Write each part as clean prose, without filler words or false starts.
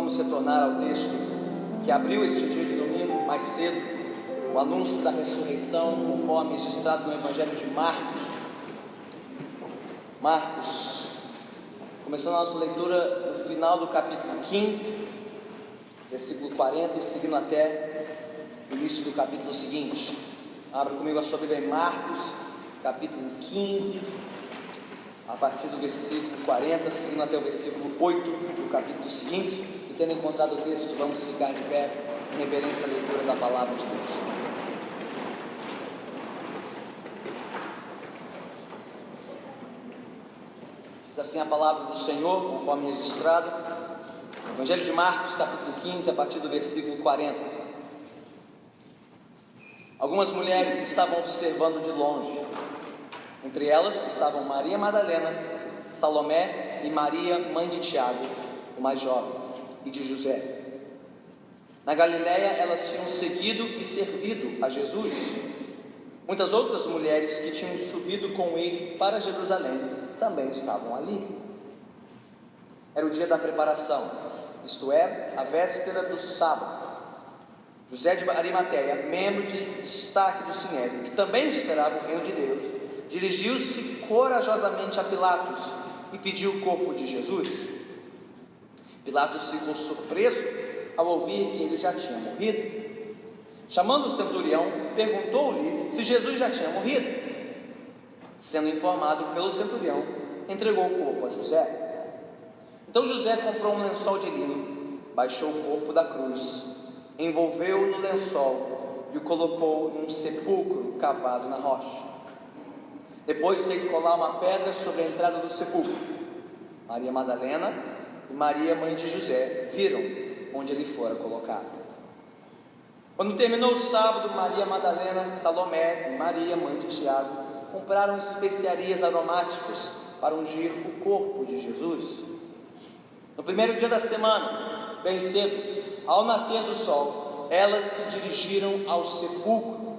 vamos retornar ao texto que abriu este dia de domingo mais cedo, o anúncio da ressurreição, conforme registrado no Evangelho de Marcos. Começando a nossa leitura no final do capítulo 15, versículo 40, e seguindo até o início do capítulo seguinte. Abra comigo a sua Bíblia em Marcos, capítulo 15, a partir do versículo 40, seguindo até o versículo 8 do capítulo seguinte. E tendo encontrado o texto, vamos ficar de pé em reverência à leitura da palavra de Deus. Diz assim a palavra do Senhor, conforme registrado, no Evangelho de Marcos, capítulo 15, a partir do versículo 40. Algumas mulheres estavam observando de longe. Entre elas estavam Maria Madalena, Salomé e Maria, mãe de Tiago, o mais jovem, e de José. Na Galiléia elas tinham seguido e servido a Jesus. Muitas outras mulheres que tinham subido com ele para Jerusalém também estavam ali. Era o dia da preparação, isto é, a véspera do sábado. José de Arimateia, membro de destaque do Sinédrio, que também esperava o reino de Deus, dirigiu-se corajosamente a Pilatos e pediu o corpo de Jesus. Pilatos ficou surpreso ao ouvir que ele já tinha morrido. Chamando o centurião, perguntou-lhe se Jesus já tinha morrido. Sendo informado pelo centurião, entregou o corpo a José. Então José comprou um lençol de linho, baixou o corpo da cruz, envolveu-o no lençol e o colocou num sepulcro cavado na rocha. Depois fez colar uma pedra sobre a entrada do sepulcro. Maria Madalena e Maria, mãe de José, viram onde ele fora colocado. Quando terminou o sábado, Maria Madalena, Salomé e Maria, mãe de Tiago, compraram especiarias aromáticas para ungir o corpo de Jesus. No primeiro dia da semana, bem cedo, ao nascer do sol, elas se dirigiram ao sepulcro,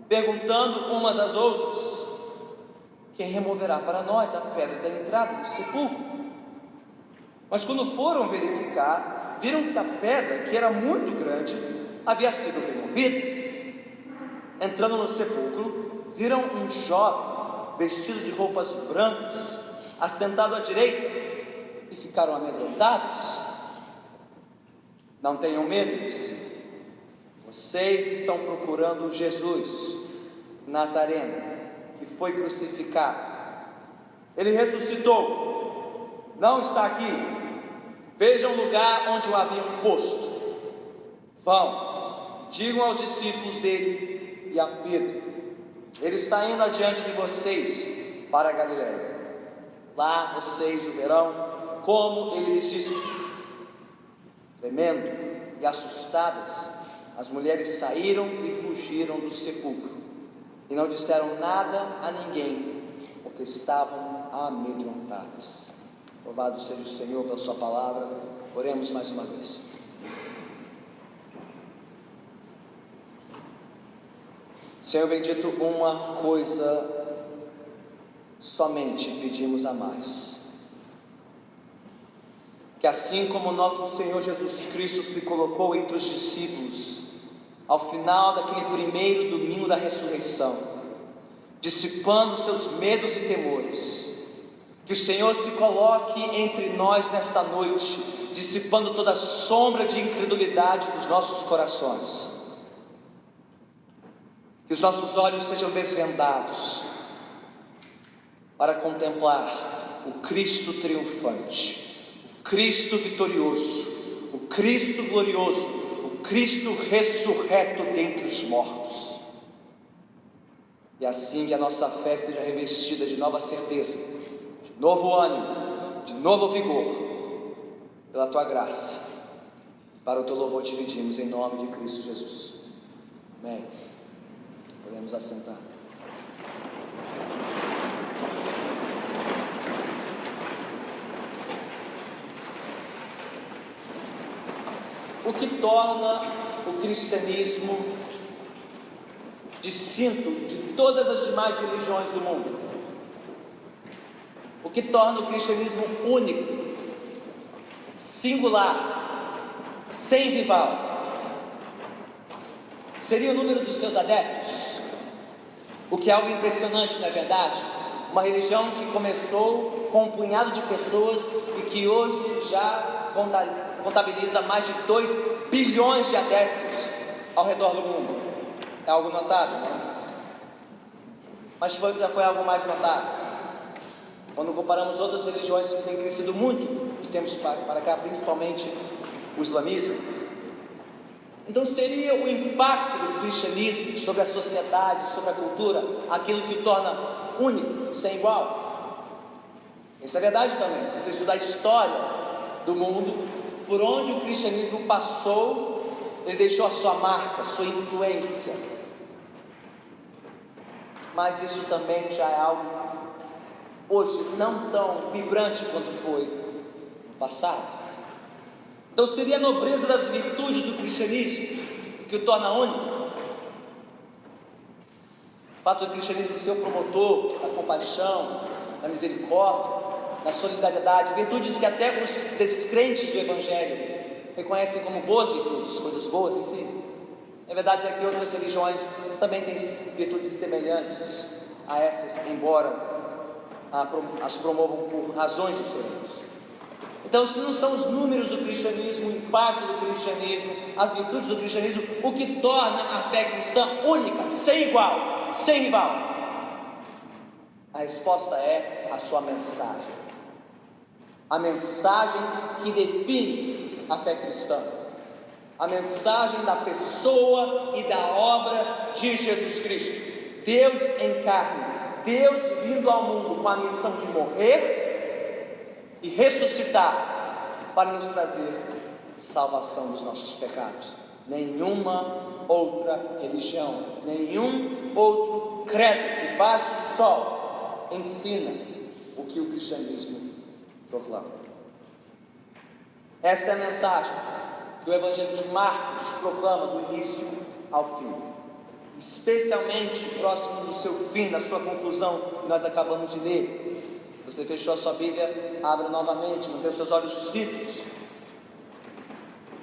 perguntando umas às outras: quem removerá para nós a pedra da entrada do sepulcro? Mas quando foram verificar, viram que a pedra, que era muito grande, havia sido removida. Entrando no sepulcro, viram um jovem vestido de roupas brancas, assentado à direita, e ficaram amedrontados. Não tenham medo, disse. Vocês estão procurando Jesus, Nazareno, que foi crucificado. Ele ressuscitou, não está aqui. Vejam o lugar onde o haviam posto. Vão, digam aos discípulos dele e a Pedro: ele está indo adiante de vocês para a Galiléia. Lá vocês o verão, como ele lhes disse. Tremendo e assustadas, as mulheres saíram e fugiram do sepulcro, e não disseram nada a ninguém, porque estavam amedrontadas. Louvado seja o Senhor pela sua palavra. Oremos mais uma vez. Senhor bendito, uma coisa somente pedimos a mais: que assim como nosso Senhor Jesus Cristo se colocou entre os discípulos ao final daquele primeiro domingo da ressurreição, dissipando seus medos e temores, que o Senhor se coloque entre nós nesta noite, dissipando toda sombra de incredulidade dos nossos corações. Que os nossos olhos sejam desvendados para contemplar o Cristo triunfante, o Cristo vitorioso, o Cristo glorioso, o Cristo ressurreto dentre os mortos. E assim que a nossa fé seja revestida de nova certeza, de novo ânimo, de novo vigor, pela tua graça. Para o teu louvor te pedimos, em nome de Cristo Jesus. Amém. Podemos assentar. O que torna o cristianismo distinto de todas as demais religiões do mundo? O que torna o cristianismo único, singular, sem rival. Seria o número dos seus adeptos, o que é algo impressionante, não é verdade? Uma religião que começou com um punhado de pessoas e que hoje já contabiliza mais de 2 bilhões de adeptos ao redor do mundo. É algo notável, não é? Mas já foi algo mais notável quando comparamos outras religiões que têm crescido muito de tempos para cá, principalmente o islamismo. Então seria o impacto do cristianismo sobre a sociedade, sobre a cultura, aquilo que o torna único, sem igual. Isso é verdade também. Se você estudar a história do mundo, por onde o cristianismo passou, ele deixou a sua marca, a sua influência. Mas isso também já é algo hoje não tão vibrante quanto foi no passado. Então seria a nobreza das virtudes do cristianismo que o torna único. O fato do cristianismo ser o promotor da compaixão, da misericórdia, da solidariedade, virtudes que até os descrentes do Evangelho reconhecem como boas virtudes, coisas boas em si. A verdade é que outras religiões também têm virtudes semelhantes a essas, embora as promovam por razões diferentes. Então, se não são os números do cristianismo, o impacto do cristianismo, as virtudes do cristianismo, o que torna a fé cristã única, sem igual, sem rival, a resposta é a sua mensagem. A mensagem que define a fé cristã. A mensagem da pessoa e da obra de Jesus Cristo. Deus em carne, Deus vindo ao mundo com a missão de morrer e ressuscitar para nos trazer salvação dos nossos pecados. Nenhuma outra religião, nenhum outro credo debaixo do sol ensina o que o cristianismo proclama. Esta é a mensagem que o Evangelho de Marcos proclama do início ao fim, especialmente próximo do seu fim, da sua conclusão que nós acabamos de ler. Se você fechou a sua Bíblia, abra novamente, mantenha os seus olhos fitos.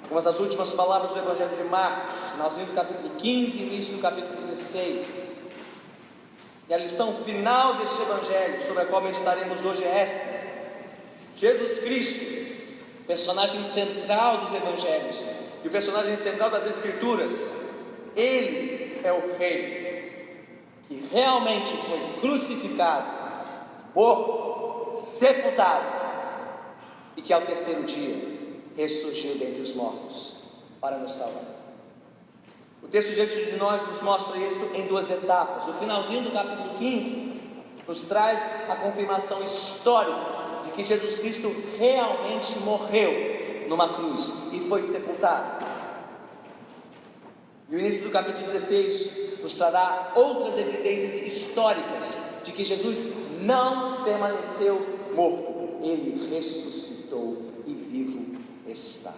Como as últimas palavras do Evangelho de Marcos, finalzinho do capítulo 15 e início do capítulo 16. E a lição final deste Evangelho, sobre a qual meditaremos hoje, é esta: Jesus Cristo, personagem central dos Evangelhos e o personagem central das Escrituras, Ele é o Rei que realmente foi crucificado, morto, sepultado, e que ao terceiro dia ressurgiu dentre os mortos para nos salvar. O texto diante de nós nos mostra isso em 2 etapas. O finalzinho do capítulo 15 nos traz a confirmação histórica de que Jesus Cristo realmente morreu numa cruz e foi sepultado. E o início do capítulo 16 nos trará outras evidências históricas de que Jesus não permaneceu morto, Ele ressuscitou e vivo está.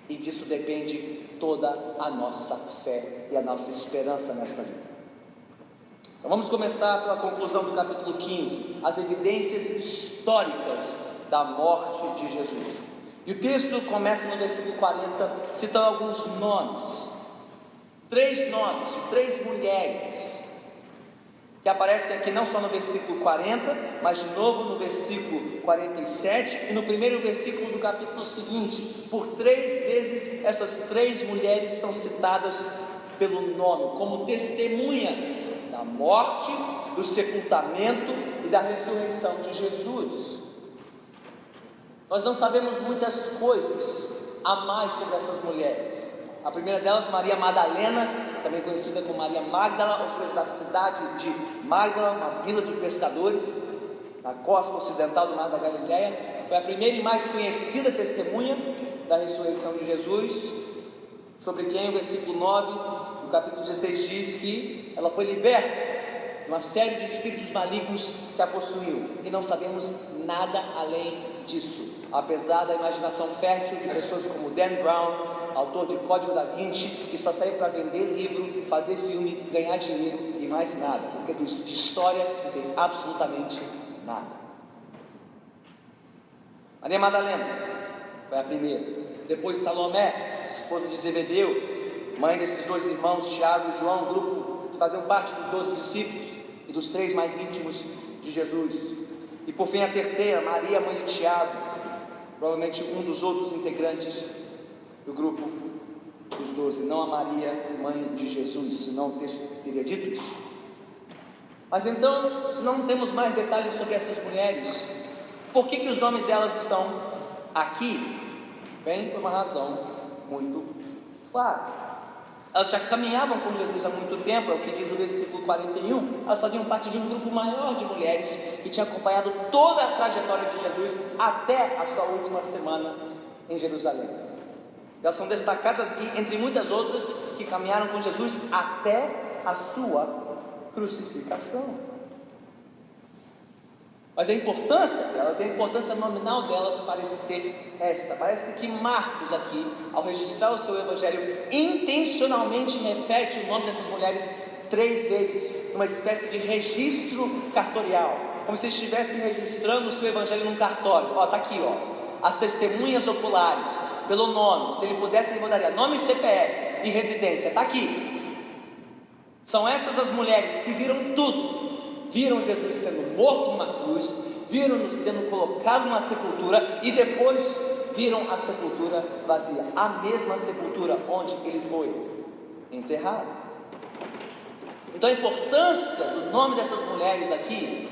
E disso depende toda a nossa fé e a nossa esperança nesta vida. Então vamos começar pela conclusão do capítulo 15, as evidências históricas da morte de Jesus. E o texto começa no versículo 40, citando alguns nomes, 3 nomes de 3 mulheres, que aparecem aqui não só no versículo 40, mas de novo no versículo 47 e no primeiro versículo do capítulo seguinte. Por 3 vezes essas 3 mulheres são citadas pelo nome, como testemunhas da morte, do sepultamento e da ressurreição de Jesus. Nós não sabemos muitas coisas a mais sobre essas mulheres. A primeira delas, Maria Madalena, também conhecida como Maria Magdala, ou seja, da cidade de Magdala, uma vila de pescadores, na costa ocidental do mar da Galileia, foi a primeira e mais conhecida testemunha da ressurreição de Jesus, sobre quem o versículo 9 do capítulo 16 diz que ela foi liberta de uma série de espíritos malignos que a possuíam, e não sabemos nada além disso, apesar da imaginação fértil de pessoas como Dan Brown, autor de Código da Vinci, que só saiu para vender livro, fazer filme, ganhar dinheiro e mais nada, porque de história não tem absolutamente nada. Maria Madalena foi a primeira, depois Salomé, esposa de Zebedeu, mãe desses dois irmãos, Tiago e João, grupo que faziam parte dos 12 discípulos e dos 3 mais íntimos de Jesus. E por fim a terceira, Maria, mãe de Tiago, provavelmente um dos outros integrantes do grupo dos 12, não a Maria, mãe de Jesus, senão o texto teria dito isso. Mas então, se não temos mais detalhes sobre essas mulheres, por que os nomes delas estão aqui? Bem, por uma razão muito clara. Elas já caminhavam com Jesus há muito tempo, é o que diz o versículo 41. Elas faziam parte de um grupo maior de mulheres que tinha acompanhado toda a trajetória de Jesus até a sua última semana em Jerusalém. Elas são destacadas aqui entre muitas outras que caminharam com Jesus até a sua crucificação. Mas a importância delas, a importância nominal delas parece ser esta. Parece que Marcos aqui, ao registrar o seu evangelho, intencionalmente repete o nome dessas mulheres 3 vezes, uma espécie de registro cartorial, como se estivesse registrando o seu evangelho num cartório. Está aqui, as testemunhas oculares, pelo nome. Se ele pudesse, ele botaria nome, CPF e residência. Está aqui. São essas as mulheres que viram tudo. Viram Jesus sendo morto numa cruz, viram-no sendo colocado numa sepultura e depois viram a sepultura vazia, a mesma sepultura onde ele foi enterrado. Então a importância do nome dessas mulheres aqui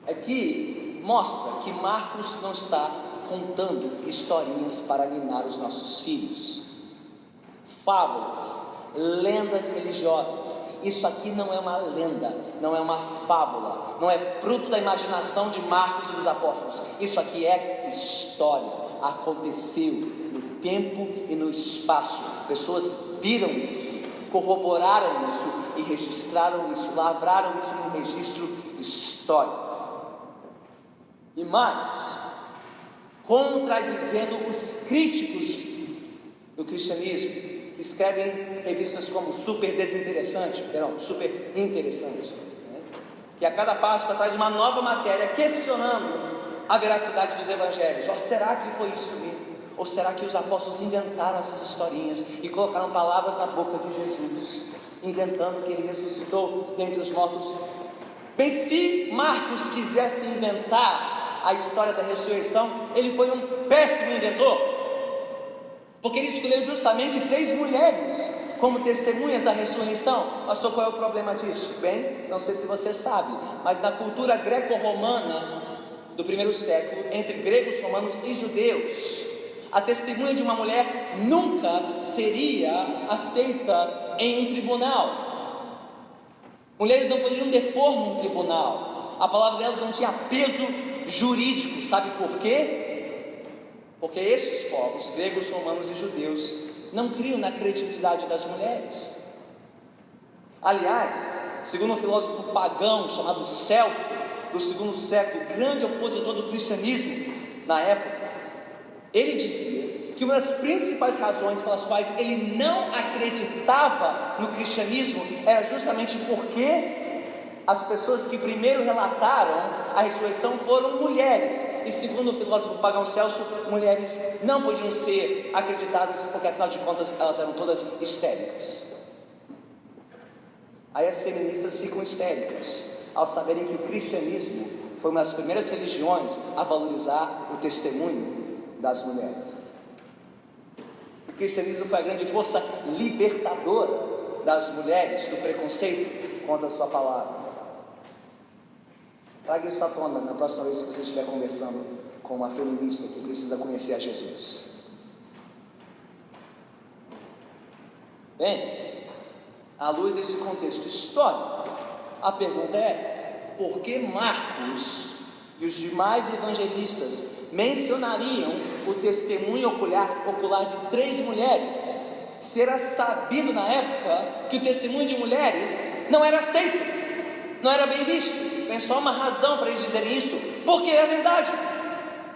é que mostra que Marcos não está contando historinhas para animar os nossos filhos, fábulas, lendas religiosas. Isso aqui não é uma lenda, não é uma fábula, não é fruto da imaginação de Marcos e dos apóstolos. Isso aqui é história, aconteceu no tempo e no espaço. Pessoas viram isso, corroboraram isso e registraram isso, lavraram isso num registro histórico. E mais, contradizendo os críticos do cristianismo, escrevem revistas como Super Interessante, que a cada Páscoa traz uma nova matéria questionando a veracidade dos evangelhos. Será que foi isso mesmo? Ou será que os apóstolos inventaram essas historinhas e colocaram palavras na boca de Jesus, inventando que ele ressuscitou dentre os mortos? Bem, se Marcos quisesse inventar a história da ressurreição, ele foi um péssimo inventor, porque ele escolheu justamente 3 mulheres como testemunhas da ressurreição. Pastor, qual é o problema disso? Bem, não sei se você sabe, mas na cultura greco-romana do primeiro século, entre gregos, romanos e judeus, a testemunha de uma mulher nunca seria aceita em um tribunal. Mulheres não poderiam depor num tribunal, a palavra delas não tinha peso jurídico. Sabe por quê? Porque estes povos, gregos, romanos e judeus, não criam na credibilidade das mulheres. Aliás, segundo um filósofo pagão chamado Celso, do segundo século, grande opositor do cristianismo na época, ele dizia que uma das principais razões pelas quais ele não acreditava no cristianismo era justamente porque as pessoas que primeiro relataram a ressurreição foram mulheres, e segundo o filósofo pagão Celso, mulheres não podiam ser acreditadas, porque afinal de contas elas eram todas histéricas. Aí as feministas ficam histéricas ao saberem que o cristianismo foi uma das primeiras religiões a valorizar o testemunho das mulheres. O cristianismo foi a grande força libertadora das mulheres do preconceito contra a sua palavra. Traga isso à tona na próxima vez que você estiver conversando com uma feminista que precisa conhecer a Jesus. Bem, à luz desse contexto histórico, a pergunta é: por que Marcos e os demais evangelistas mencionariam o testemunho ocular de 3 mulheres, se era sabido na época que o testemunho de mulheres não era aceito, não era bem visto? Tem só uma razão para eles dizerem isso: porque é verdade,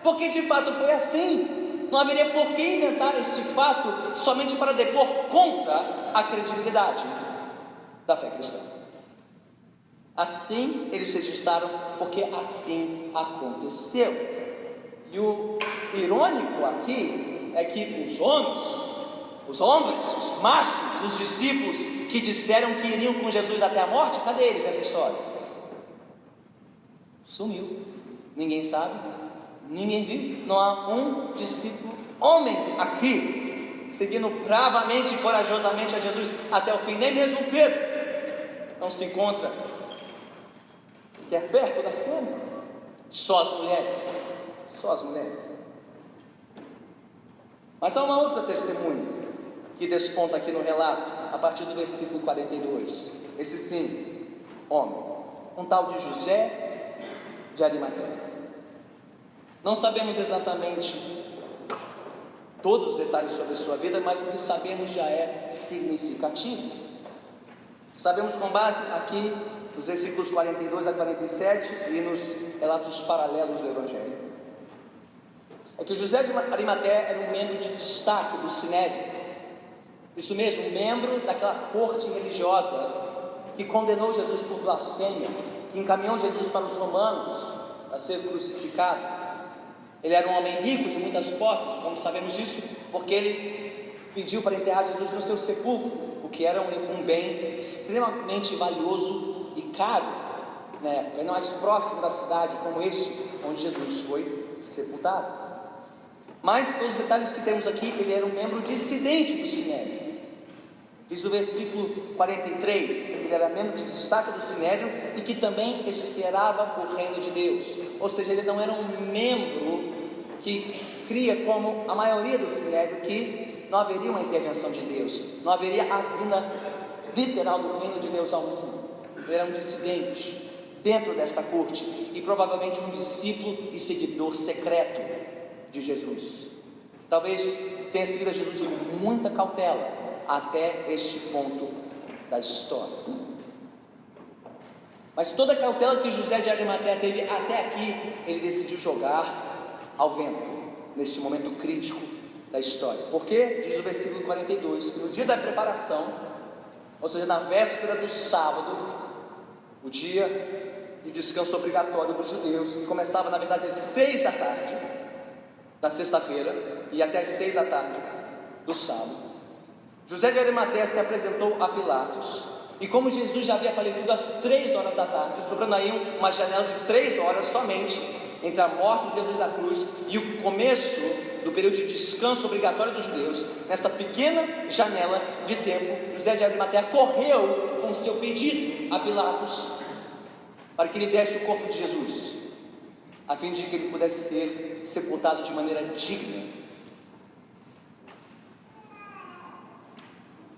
porque de fato foi assim. Não haveria por que inventar este fato somente para depor contra a credibilidade da fé cristã. Assim eles registraram, porque assim aconteceu. E o irônico aqui é que os homens, os machos, os discípulos que disseram que iriam com Jesus até a morte, cadê eles nessa história? Sumiu, ninguém sabe, ninguém viu, não há um discípulo homem aqui, seguindo bravamente e corajosamente a Jesus até o fim, nem mesmo Pedro não se encontra sequer perto da cena, só as mulheres. Mas há uma outra testemunha que desponta aqui no relato, a partir do versículo 42, esse sim, homem, um tal de José de Arimateia. Não sabemos exatamente todos os detalhes sobre a sua vida, mas o que sabemos já é significativo. Sabemos com base aqui nos versículos 42 a 47 e nos relatos paralelos do Evangelho, é que José de Arimateia era um membro de destaque do Sinédrio, isso mesmo, um membro daquela corte religiosa que condenou Jesus por blasfêmia, que encaminhou Jesus para os romanos a ser crucificado. Ele era um homem rico, de muitas posses, como sabemos disso, porque ele pediu para enterrar Jesus no seu sepulcro, o que era um bem extremamente valioso e caro na época, ainda mais próximo da cidade como este, onde Jesus foi sepultado. Mas pelos detalhes que temos aqui, ele era um membro dissidente do Sinédrio. Diz o versículo 43, que ele era membro de destaque do Sinédrio e que também esperava o reino de Deus. Ou seja, ele não era um membro que cria como a maioria do Sinédrio, que não haveria uma intervenção de Deus, não haveria a vinda literal do reino de Deus ao mundo. Ele era um dissidente dentro desta corte e provavelmente um discípulo e seguidor secreto de Jesus. Talvez tenha seguido a Jesus com muita cautela até este ponto da história. Mas toda a cautela que José de Arimateia teve até aqui, ele decidiu jogar ao vento, neste momento crítico da história. Porque, diz o versículo 42, que no dia da preparação, ou seja, na véspera do sábado, o dia de descanso obrigatório dos judeus, que começava na verdade às 6 da tarde, da sexta-feira, e até às 6 da tarde do sábado, José de Arimateia se apresentou a Pilatos, e como Jesus já havia falecido às 3 horas da tarde, sobrando aí uma janela de 3 horas somente, entre a morte de Jesus na cruz e o começo do período de descanso obrigatório dos judeus, nesta pequena janela de tempo, José de Arimateia correu com seu pedido a Pilatos, para que ele desse o corpo de Jesus, a fim de que ele pudesse ser sepultado de maneira digna,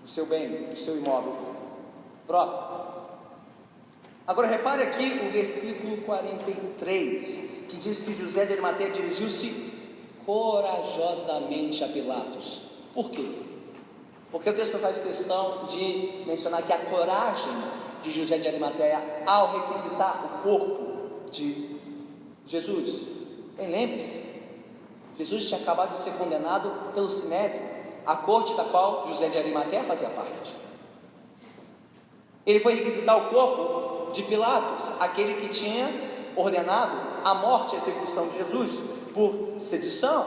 o seu bem, o seu imóvel próprio. Agora repare aqui o versículo 43, que diz que José de Arimateia dirigiu-se corajosamente a Pilatos. Por quê? Porque o texto faz questão de mencionar que a coragem de José de Arimateia ao requisitar o corpo de Jesus. Bem, lembre-se, Jesus tinha acabado de ser condenado pelo Sinédrio, a corte da qual José de Arimateia fazia parte. Ele foi requisitar o corpo de Pilatos, aquele que tinha ordenado a morte e a execução de Jesus por sedição.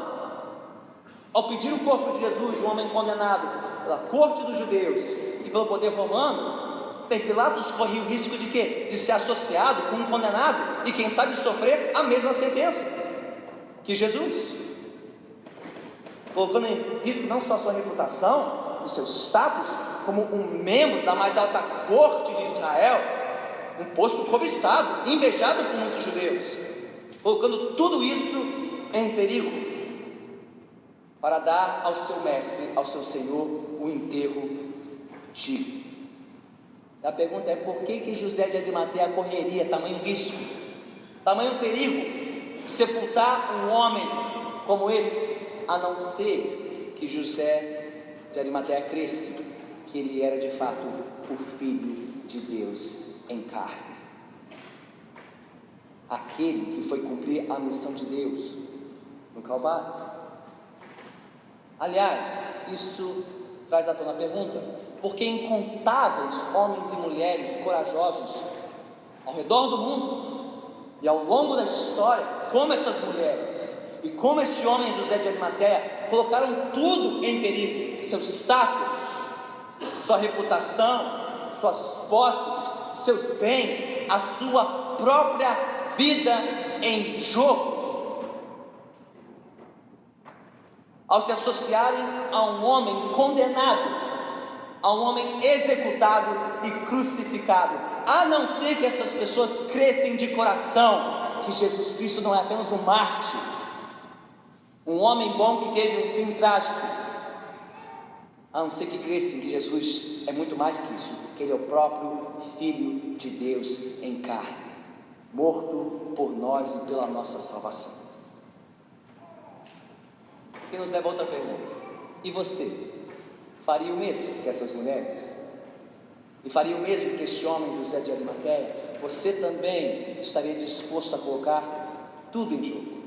Ao pedir o corpo de Jesus, um homem condenado pela corte dos judeus e pelo poder romano, bem, Pilatos corria o risco de quê? De ser associado com um condenado e quem sabe sofrer a mesma sentença que Jesus, colocando em risco não só a sua reputação, o seu status como um membro da mais alta corte de Israel, um posto cobiçado, invejado por muitos judeus, colocando tudo isso em perigo, para dar ao seu mestre, ao seu Senhor, o enterro digno. A pergunta é: por que José de Arimateia correria tamanho risco, tamanho perigo, sepultar um homem como esse, a não ser que José de Arimateia cresce que ele era de fato o Filho de Deus em carne, aquele que foi cumprir a missão de Deus no Calvário. Aliás, isso traz à tona a pergunta: por que incontáveis homens e mulheres corajosos ao redor do mundo e ao longo da história, como estas mulheres, E como este homem José de Arimateia colocaram tudo em perigo: seu status, sua reputação, suas posses, seus bens, a sua própria vida em jogo, ao se associarem a um homem condenado, a um homem executado e crucificado. A não ser que essas pessoas crescem de coração que Jesus Cristo não é apenas um mártir, um homem bom que teve um fim trágico, a não ser que crescem que Jesus é muito mais que isso, que Ele é o próprio Filho de Deus em carne, morto por nós e pela nossa salvação. Que nos leva a outra pergunta: e você faria o mesmo que essas mulheres? E faria o mesmo que este homem José de Arimateia? Você também estaria disposto a colocar tudo em jogo,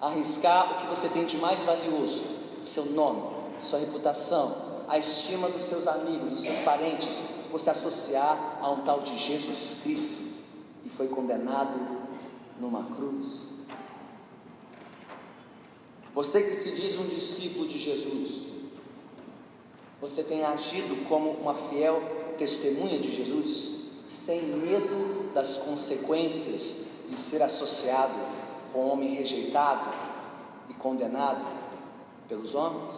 arriscar o que você tem de mais valioso, seu nome, sua reputação, a estima dos seus amigos, dos seus parentes, por se associar a um tal de Jesus Cristo, e foi condenado numa cruz? Você que se diz um discípulo de Jesus, você tem agido como uma fiel testemunha de Jesus, sem medo das consequências de ser associado com um homem rejeitado e condenado pelos homens?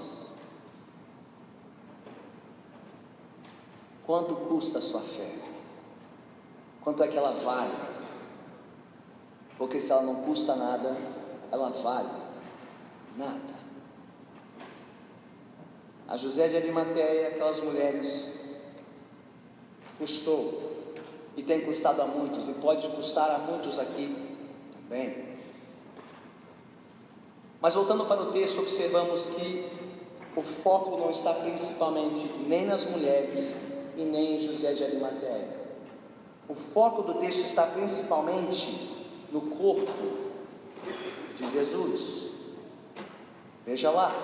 Quanto custa a sua fé? Quanto é que ela vale? Porque se ela não custa nada, ela vale nada. A José de Arimateia e aquelas mulheres custou, e tem custado a muitos, e pode custar a muitos aqui também. Mas voltando para o texto, observamos que o foco não está principalmente nem nas mulheres e nem em José de Arimateia. O foco do texto está principalmente no corpo de Jesus. Veja lá,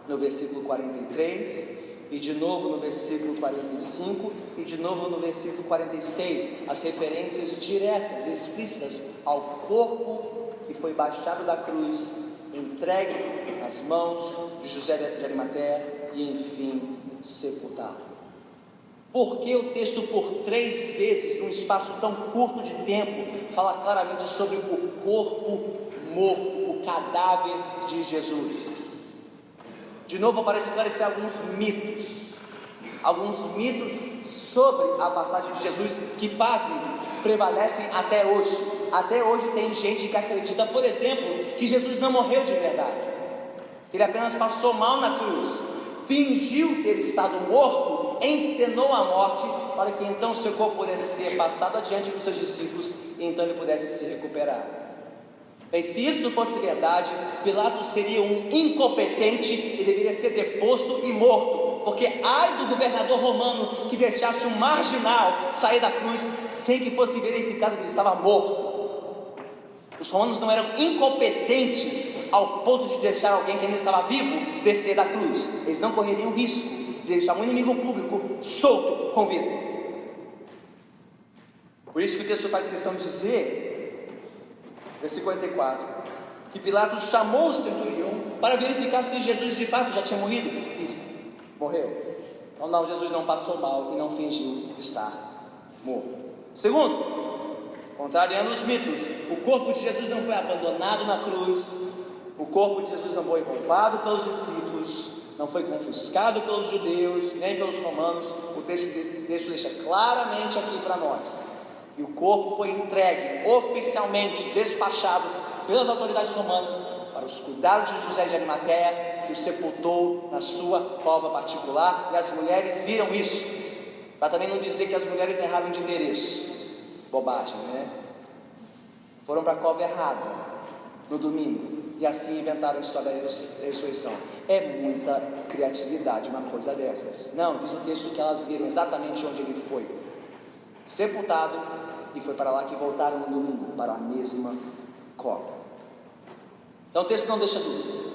no versículo 43, e de novo no versículo 45, e de novo no versículo 46, as referências diretas, explícitas ao corpo que foi baixado da cruz, entregue nas mãos de José de Arimateia e enfim sepultado. Por que o texto por 3 vezes, num espaço tão curto de tempo, fala claramente sobre o corpo morto, o cadáver de Jesus? De novo, para esclarecer alguns mitos sobre a passagem de Jesus, que, pasmem, prevalecem até hoje. Até hoje tem gente que acredita, por exemplo, que Jesus não morreu de verdade, que Ele apenas passou mal na cruz, fingiu ter estado morto, encenou a morte, para que então seu corpo pudesse ser passado adiante para os seus discípulos, e então ele pudesse se recuperar. E se isso fosse verdade, Pilatos seria um incompetente e deveria ser deposto e morto, porque ai do governador romano que deixasse um marginal sair da cruz sem que fosse verificado que ele estava morto. Os romanos não eram incompetentes ao ponto de deixar alguém que ainda estava vivo descer da cruz. Eles não correriam risco de deixar um inimigo público solto com vida. Por isso que o texto faz questão de dizer, versículo 44, que Pilatos chamou o centurião para verificar se Jesus de fato já tinha morrido, e morreu. Então não, Jesus não passou mal e não fingiu estar morto. Segundo, contrariando os mitos, o corpo de Jesus não foi abandonado na cruz, o corpo de Jesus não foi roubado pelos discípulos, não foi confiscado pelos judeus, nem pelos romanos. O texto deixa claramente aqui para nós que o corpo foi entregue oficialmente, despachado pelas autoridades romanas para os cuidados de José de Arimateia, que o sepultou na sua cova particular, e as mulheres viram isso, para também não dizer que as mulheres erraram de endereço. Bobagem, né? Foram para a cova errada no domingo, e assim inventaram a história da ressurreição. É muita criatividade uma coisa dessas. Não, diz o texto que elas viram exatamente onde ele foi sepultado, e foi para lá que voltaram no domingo, para a mesma cova. Então o texto não deixa dúvida,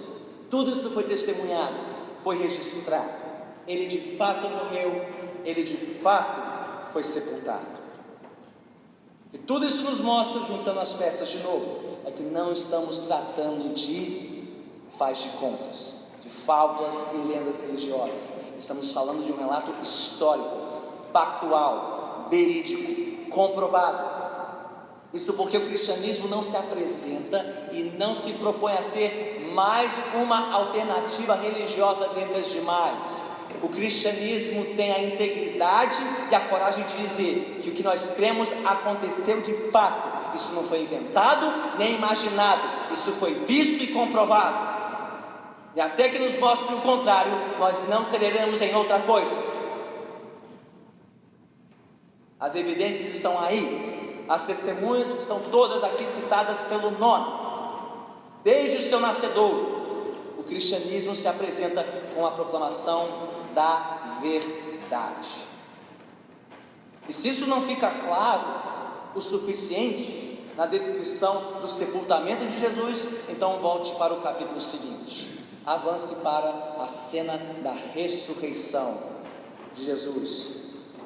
tudo isso foi testemunhado, foi registrado. Ele de fato morreu, ele de fato foi sepultado. E tudo isso nos mostra, juntando as peças de novo, é que não estamos tratando de faz de contas, de fábulas e lendas religiosas. Estamos falando de um relato histórico, factual, verídico, comprovado. Isso porque o cristianismo não se apresenta e não se propõe a ser mais uma alternativa religiosa dentre as demais. O cristianismo tem a integridade e a coragem de dizer que o que nós cremos aconteceu de fato. Isso não foi inventado nem imaginado, isso foi visto e comprovado. E até que nos mostre o contrário, nós não creremos em outra coisa. As evidências estão aí, as testemunhas estão todas aqui citadas pelo nome. Desde o seu nascedouro, o cristianismo se apresenta com a proclamação da verdade. E se isso não fica claro o suficiente na descrição do sepultamento de Jesus, então volte para o capítulo seguinte. Avance para a cena da ressurreição de Jesus.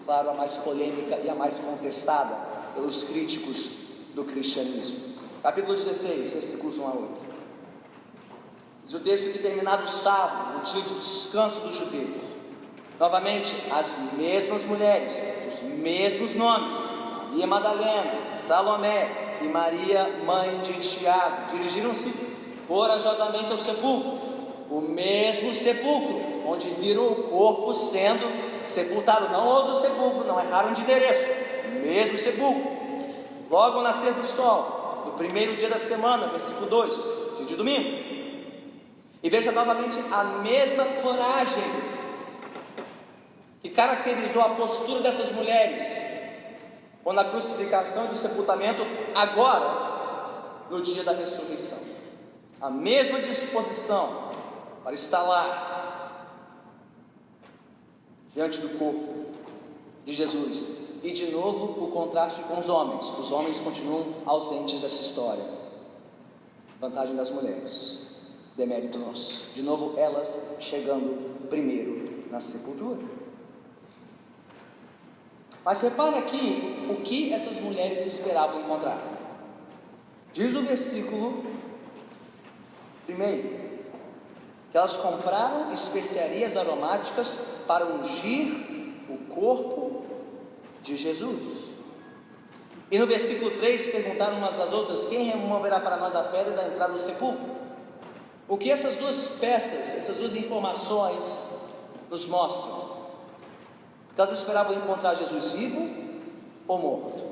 Claro, a mais polêmica e a mais contestada pelos críticos do cristianismo. Capítulo 16, versículos 1 a 8. Diz o texto que, terminado o sábado, o dia de descanso dos judeus, novamente as mesmas mulheres, os mesmos nomes, Maria Madalena, Salomé e Maria, mãe de Tiago, dirigiram-se corajosamente ao sepulcro, o mesmo sepulcro onde viram o corpo sendo sepultado. Não outro sepulcro, não erraram de endereço, o mesmo sepulcro. Logo ao nascer do sol, no primeiro dia da semana, versículo 2, dia de domingo. E veja novamente a mesma coragem que caracterizou a postura dessas mulheres quando a crucificação e do sepultamento, agora no dia da ressurreição. A mesma disposição para estar lá diante do corpo de Jesus. E de novo o contraste com os homens. Os homens continuam ausentes dessa história. Vantagem das mulheres, demérito nosso. De novo elas chegando primeiro na sepultura. Mas repara aqui o que essas mulheres esperavam encontrar. Diz o versículo 1 que elas compraram especiarias aromáticas para ungir o corpo de Jesus. E no versículo 3 perguntaram umas às outras: quem removerá para nós a pedra da entrada do sepulcro? O que essas duas peças, essas duas informações nos mostram? Que elas esperavam encontrar Jesus vivo ou morto?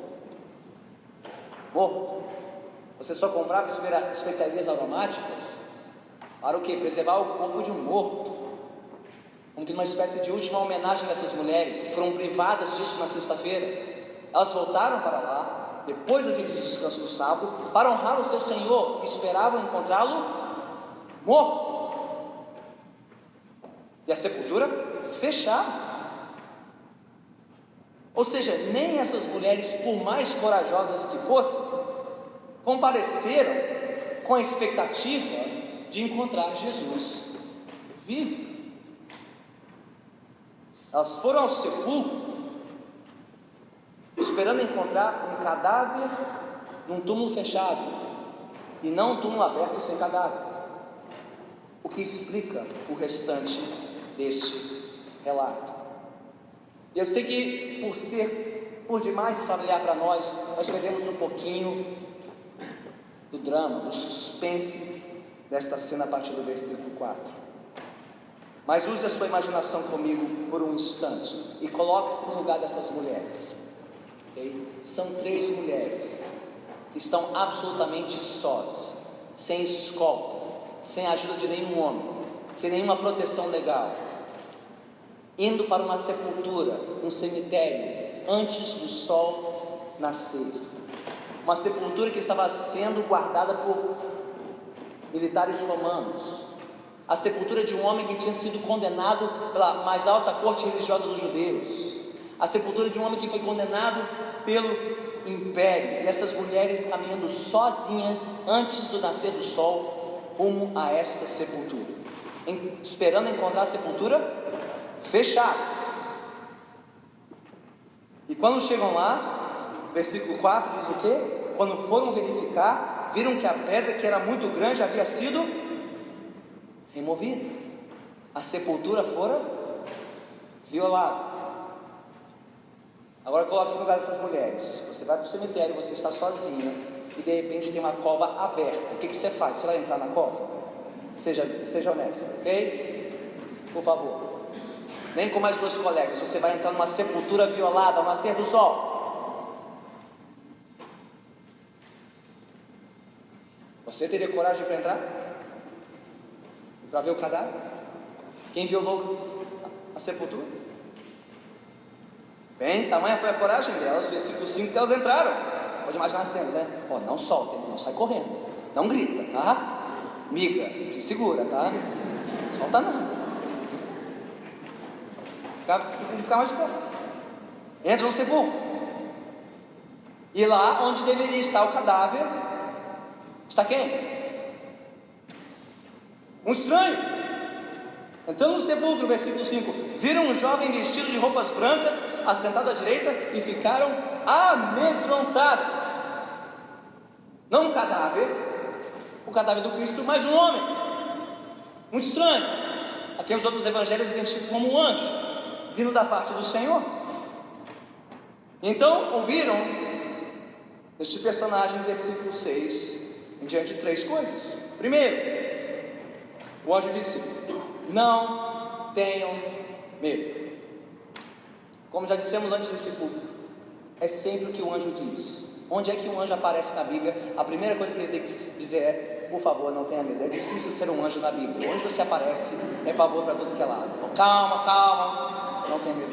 Morto. Você só comprava especiarias aromáticas para o quê? Preservar o corpo de um morto. Como que numa espécie de última homenagem dessas mulheres que foram privadas disso na sexta-feira. Elas voltaram para lá, depois do dia de descanso do sábado, para honrar o seu Senhor, e esperavam encontrá-lo morto. E a sepultura fechada. Ou seja, nem essas mulheres, por mais corajosas que fossem, compareceram com a expectativa de encontrar Jesus vivo. Elas foram ao sepulcro esperando encontrar um cadáver num túmulo fechado e não um túmulo aberto sem cadáver, o que explica o restante deste relato. E eu sei que por ser por demais familiar para nós perdemos um pouquinho do drama, do suspense desta cena a partir do versículo 4. Mas use a sua imaginação comigo por um instante e coloque-se no lugar dessas mulheres. Okay? São 3 mulheres que estão absolutamente sós, sem escolta, sem a ajuda de nenhum homem, sem nenhuma proteção legal, indo para uma sepultura, um cemitério, antes do sol nascer. Uma sepultura que estava sendo guardada por militares romanos. A sepultura de um homem que tinha sido condenado pela mais alta corte religiosa dos judeus. A sepultura de um homem que foi condenado pelo império. E essas mulheres caminhando sozinhas antes do nascer do sol rumo a esta sepultura, esperando encontrar a sepultura fechada. E quando chegam lá, Versículo 4 diz o quê? Quando foram verificar, viram que a pedra, que era muito grande, havia sido removida. A sepultura fora violada. Agora coloque-se no lugar dessas mulheres. Você vai para o cemitério, você está sozinha, e de repente tem uma cova aberta. O que você faz? Você vai entrar na cova? Seja honesta, ok? Por favor. Nem com mais 2 colegas. Você vai entrar numa sepultura violada ao nascer do sol. Você teria coragem para entrar? Para ver o cadáver? Quem violou a sepultura? Bem, tamanha foi a coragem delas, versículo 5, que elas entraram. Você pode imaginar as cenas, né? Não solta, não sai correndo, não grita, tá? Miga, se segura, tá? Solta não. Fica mais de fora. Entra no sepulcro. E lá onde deveria estar o cadáver, está quem? Um estranho. Entrando no sepulcro, versículo 5, viram um jovem vestido de roupas brancas, assentado à direita, e ficaram amedrontados. Não um cadáver, o cadáver do Cristo, mas um homem, um estranho, a quem os outros evangelhos identificam como um anjo, vindo da parte do Senhor. Então ouviram este personagem, versículo 6 em diante, 3 coisas. Primeiro, o anjo disse: não tenham medo. Como já dissemos antes desse púlpito, é sempre o que o anjo diz. Onde é que um anjo aparece na Bíblia, a primeira coisa que ele tem que dizer é: por favor, não tenha medo. É difícil ser um anjo na Bíblia. Onde você aparece é pavor para tudo que é lado. Calma, não tenha medo.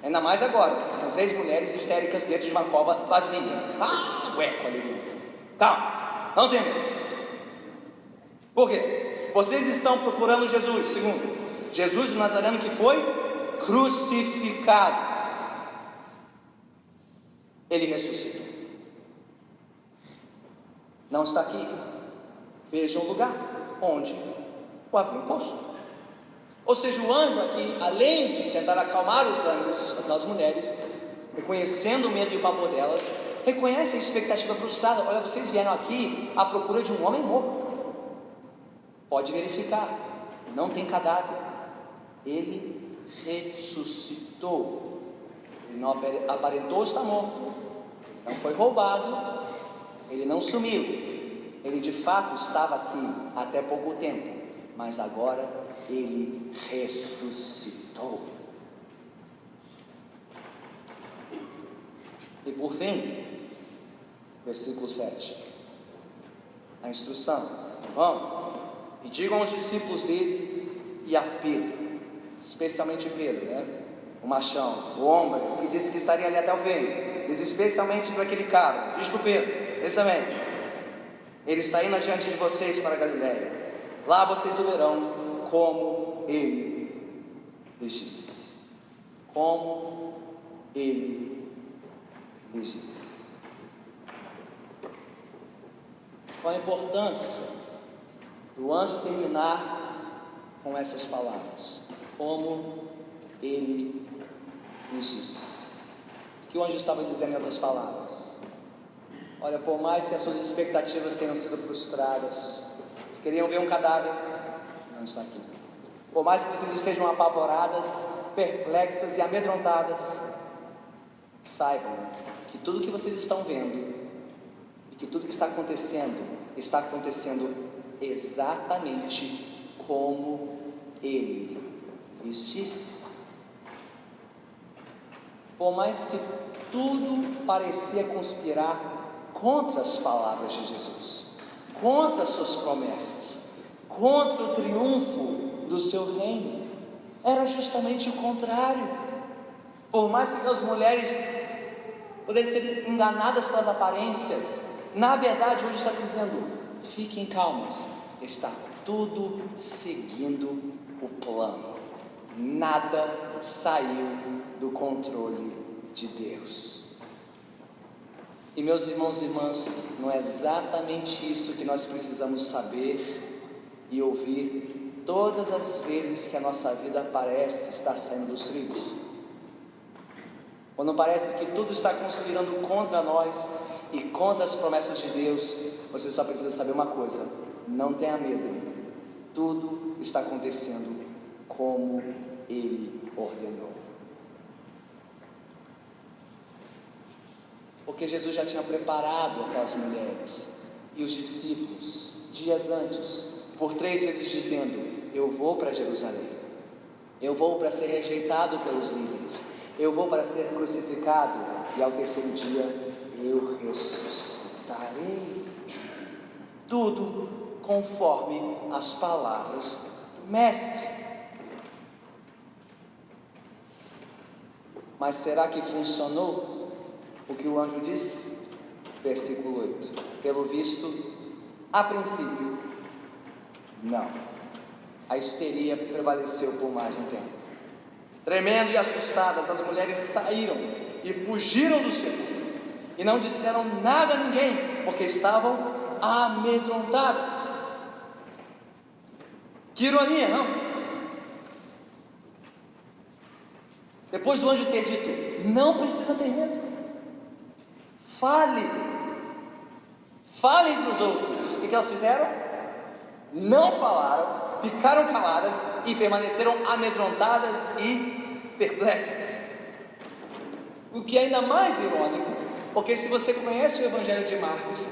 Ainda mais agora, com 3 mulheres histéricas dentro de uma cova vazia. Eco ali. Calma, não tenha medo. Por quê? Vocês estão procurando Jesus. Segundo, Jesus o Nazareno, que foi crucificado. Ele ressuscitou. Não está aqui. Vejam o lugar onde o haviam posto. Ou seja, o anjo aqui, além de tentar acalmar os ânimos daquelas mulheres, reconhecendo o medo e o pavor delas, reconhece a expectativa frustrada. Olha, vocês vieram aqui à procura de um homem morto. Pode verificar, não tem cadáver. Ele ressuscitou. Ele não aparentou estar morto, não foi roubado, ele não sumiu. Ele de fato estava aqui até pouco tempo, mas agora ele ressuscitou. E por fim, versículo 7, a instrução: vão e digam aos discípulos dele e a Pedro, especialmente Pedro, o machão, o homem que disse que estaria ali até o fim, diz especialmente para aquele cara, diz para o Pedro, ele também: ele está indo adiante de vocês para a Galileia, lá vocês o verão como ele lhes disse. Como ele lhes disse. Qual a importância do anjo terminar com essas palavras? Como ele lhes disse. O que o anjo estava dizendo em outras palavras? Olha, por mais que as suas expectativas tenham sido frustradas, vocês queriam ver um cadáver, não está aqui. Por mais que vocês estejam apavoradas, perplexas e amedrontadas, saibam que tudo que vocês estão vendo e que tudo que está acontecendo exatamente como ele lhes disse. Por mais que tudo parecia conspirar contra as palavras de Jesus, contra as suas promessas, contra o triunfo do seu reino, era justamente o contrário. Por mais que as mulheres pudessem ser enganadas pelas aparências, na verdade hoje está dizendo: fiquem calmos, está tudo seguindo o plano, nada saiu do controle de Deus. E meus irmãos e irmãs, não é exatamente isso que nós precisamos saber e ouvir todas as vezes que a nossa vida parece estar saindo dos trilhos? quando parece que tudo está conspirando contra nós e contra as promessas de Deus, você só precisa saber uma coisa: não tenha medo, tudo está acontecendo como Ele ordenou. Porque Jesus já tinha preparado aquelas mulheres e os discípulos dias antes, por 3 vezes dizendo: eu vou para Jerusalém, eu vou para ser rejeitado pelos líderes, eu vou para ser crucificado e ao terceiro dia eu ressuscitarei. Tudo conforme as palavras do Mestre. Mas será que funcionou o que o anjo disse? Versículo 8. Pelo visto, a princípio, não. A histeria prevaleceu por mais um tempo. Tremendo e assustadas, as mulheres saíram e fugiram do sepulcro, e não disseram nada a ninguém, porque estavam amedrontadas. Que ironia, não? Depois do anjo ter dito: não precisa ter medo, falem para os outros. O que elas fizeram? Não falaram, ficaram caladas e permaneceram amedrontadas e perplexas. O que é ainda mais irônico, porque se você conhece o Evangelho de Marcos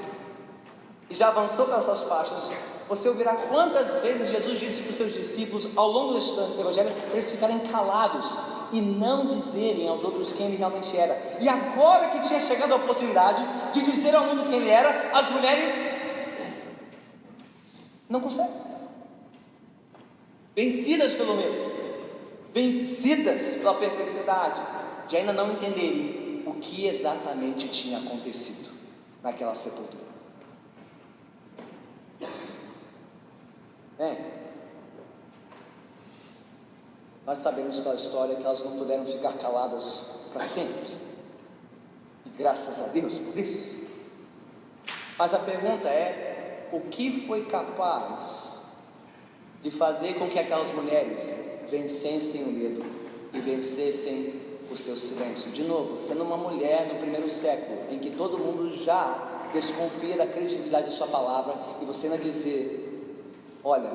e já avançou pelas suas páginas, você ouvirá quantas vezes Jesus disse para os seus discípulos ao longo deste Evangelho para eles ficarem calados e não dizerem aos outros quem ele realmente era. E agora que tinha chegado a oportunidade de dizer ao mundo quem ele era, as mulheres não conseguem, vencidas pelo medo, vencidas pela perplexidade, de ainda não entenderem o que exatamente tinha acontecido naquela sepultura. Nós sabemos pela história que elas não puderam ficar caladas para sempre, e graças a Deus por isso. Mas a pergunta é: o que foi capaz de fazer com que aquelas mulheres vencessem o medo e vencessem o seu silêncio? De novo, sendo uma mulher no primeiro século, em que todo mundo já desconfia da credibilidade de sua palavra, e você ainda dizer: olha,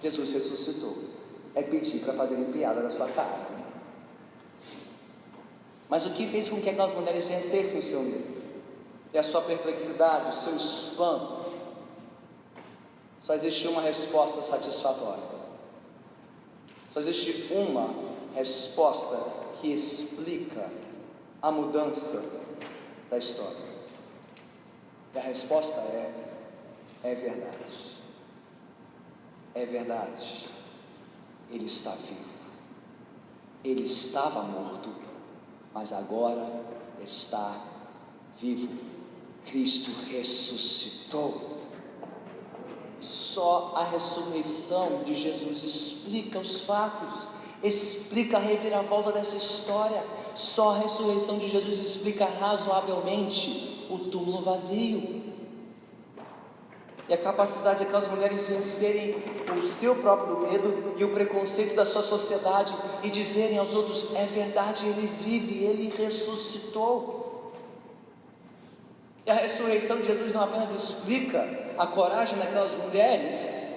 Jesus ressuscitou, é pedir para fazerem piada na sua cara. Mas o que fez com que aquelas mulheres vencessem o seu medo e a sua perplexidade, o seu espanto? Só existe uma resposta satisfatória, só existe uma resposta que explica a mudança da história, e a resposta é verdade. É verdade. Ele está vivo. Ele estava morto, mas agora está vivo. Cristo ressuscitou. Só a ressurreição de Jesus explica os fatos, explica a reviravolta dessa história. Só a ressurreição de Jesus explica razoavelmente o túmulo vazio e a capacidade daquelas mulheres vencerem o seu próprio medo e o preconceito da sua sociedade e dizerem aos outros: é verdade, Ele vive, Ele ressuscitou. E a ressurreição de Jesus não apenas explica a coragem daquelas mulheres,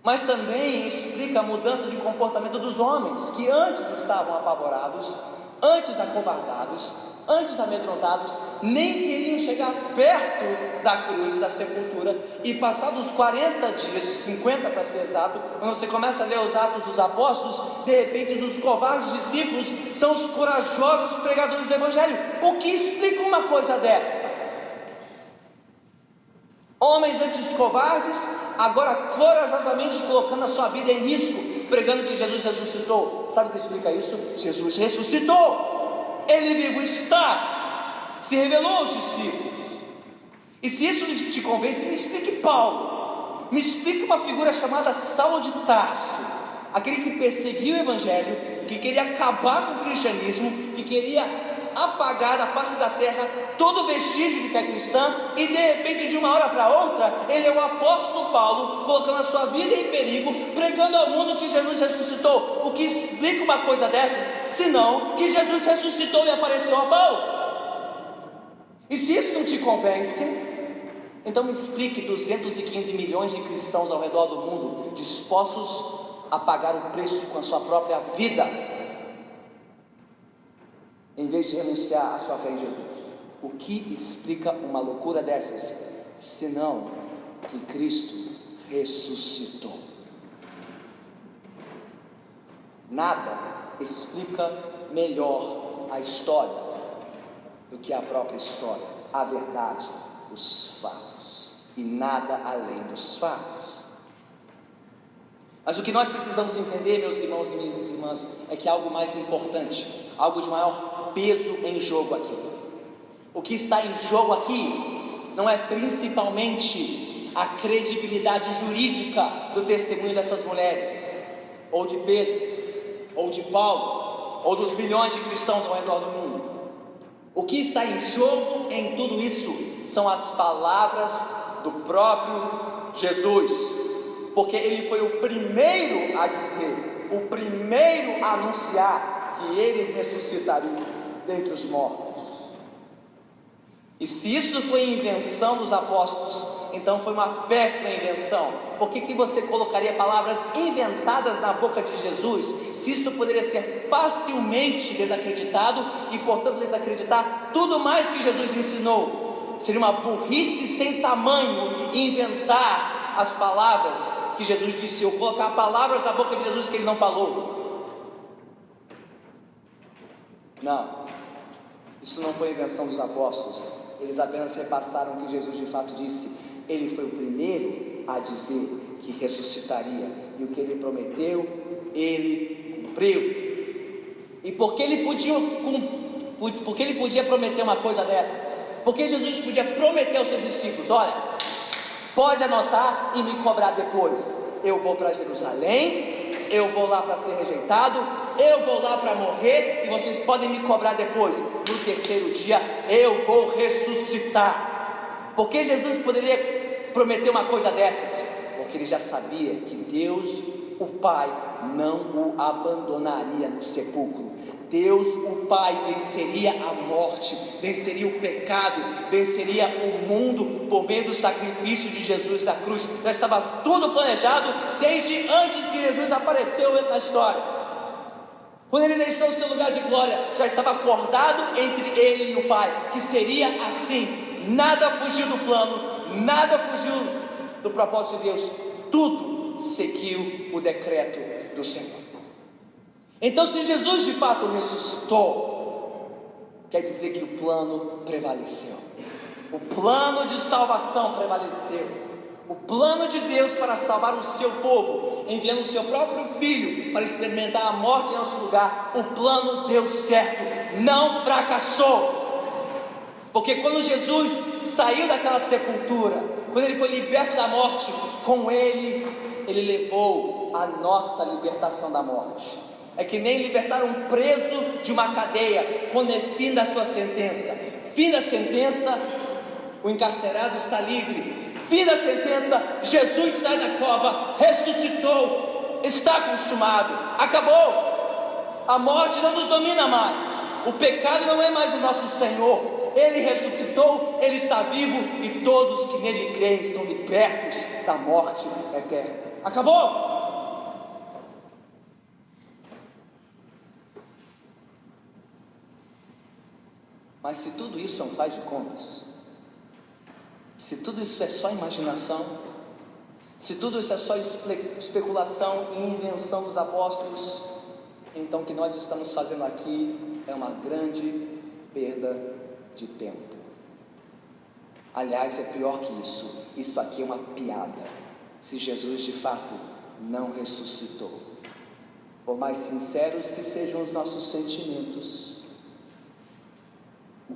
mas também explica a mudança de comportamento dos homens, que antes estavam apavorados, antes acovardados, antes amedrontados, nem queriam chegar perto da cruz e da sepultura. E passados 40 dias, 50 para ser exato, quando você começa a ler os Atos dos Apóstolos, de repente os covardes discípulos são os corajosos pregadores do Evangelho. O que explica uma coisa dessa? Homens antes covardes, agora corajosamente colocando a sua vida em risco, pregando que Jesus ressuscitou. Sabe o que explica isso? Jesus ressuscitou, Ele vivo está, se revelou aos discípulos. E se isso te convence, me explique Paulo, me explique uma figura chamada Saulo de Tarso, aquele que perseguiu o Evangelho, que queria acabar com o cristianismo, que queria apagar da face da terra todo vestígio de fé cristã, e de repente, de uma hora para outra, ele é o apóstolo Paulo, colocando a sua vida em perigo, pregando ao mundo que Jesus ressuscitou. O que explica uma coisa dessas senão que Jesus ressuscitou e apareceu a Paulo. E se isso não te convence, então me explique 215 milhões de cristãos ao redor do mundo dispostos a pagar o preço com a sua própria vida, em vez de renunciar à sua fé em Jesus. O que explica uma loucura dessas, senão que Cristo ressuscitou? Nada explica melhor a história do que a própria história, a verdade, os fatos, e nada além dos fatos. Mas o que nós precisamos entender, meus irmãos e minhas irmãs, é que há algo mais importante, algo de maior peso em jogo aqui. O que está em jogo aqui não é principalmente a credibilidade jurídica do testemunho dessas mulheres, ou de Pedro, ou de Paulo, ou dos milhões de cristãos ao redor do mundo. O que está em jogo em tudo isso são as palavras do próprio Jesus, porque ele foi o primeiro a dizer, o primeiro a anunciar que ele ressuscitaria dentre os mortos. E se isso foi invenção dos apóstolos, então foi uma péssima invenção. Por que você colocaria palavras inventadas na boca de Jesus, se isso poderia ser facilmente desacreditado e portanto desacreditar tudo mais que Jesus ensinou? Seria uma burrice sem tamanho inventar as palavras que Jesus disse, ou colocar palavras na boca de Jesus que ele não falou. Não, isso não foi invenção dos apóstolos. Eles apenas repassaram o que Jesus de fato disse. Ele foi o primeiro a dizer que ressuscitaria, e o que ele prometeu, ele cumpriu. E por que ele podia prometer uma coisa dessas? Porque Jesus podia prometer aos seus discípulos: olha, pode anotar e me cobrar depois. Eu vou para Jerusalém, eu vou lá para ser rejeitado, eu vou lá para morrer, e vocês podem me cobrar depois. No terceiro dia eu vou ressuscitar. Por que Jesus poderia prometer uma coisa dessas? Porque ele já sabia que Deus, o Pai, não o abandonaria no sepulcro. Deus, o Pai, venceria a morte, venceria o pecado, venceria o mundo por meio do sacrifício de Jesus da cruz. Já estava tudo planejado desde antes que Jesus apareceu na história. Quando ele deixou o seu lugar de glória, já estava acordado entre ele e o Pai, que seria assim. Nada fugiu do plano, nada fugiu do propósito de Deus, tudo seguiu o decreto do Senhor. Então, se Jesus de fato ressuscitou, quer dizer que o plano prevaleceu, o plano de salvação prevaleceu, o plano de Deus para salvar o seu povo, enviando o seu próprio Filho para experimentar a morte em nosso lugar, o plano deu certo, não fracassou. Porque quando Jesus saiu daquela sepultura, quando ele foi liberto da morte, com ele levou a nossa libertação da morte. É que nem libertar um preso de uma cadeia quando é fim da sua sentença. Fim da sentença, o encarcerado está livre. Fim da sentença, Jesus sai da cova, ressuscitou, está consumado, acabou. A morte não nos domina mais, o pecado não é mais o nosso Senhor. Ele ressuscitou, Ele está vivo, e todos que nele creem estão libertos da morte eterna. Acabou. Mas se tudo isso é um faz de contas, se tudo isso é só imaginação, se tudo isso é só especulação e invenção dos apóstolos, então o que nós estamos fazendo aqui é uma grande perda de tempo. Aliás, é pior que isso aqui é uma piada, se Jesus de fato não ressuscitou. Por mais sinceros que sejam os nossos sentimentos,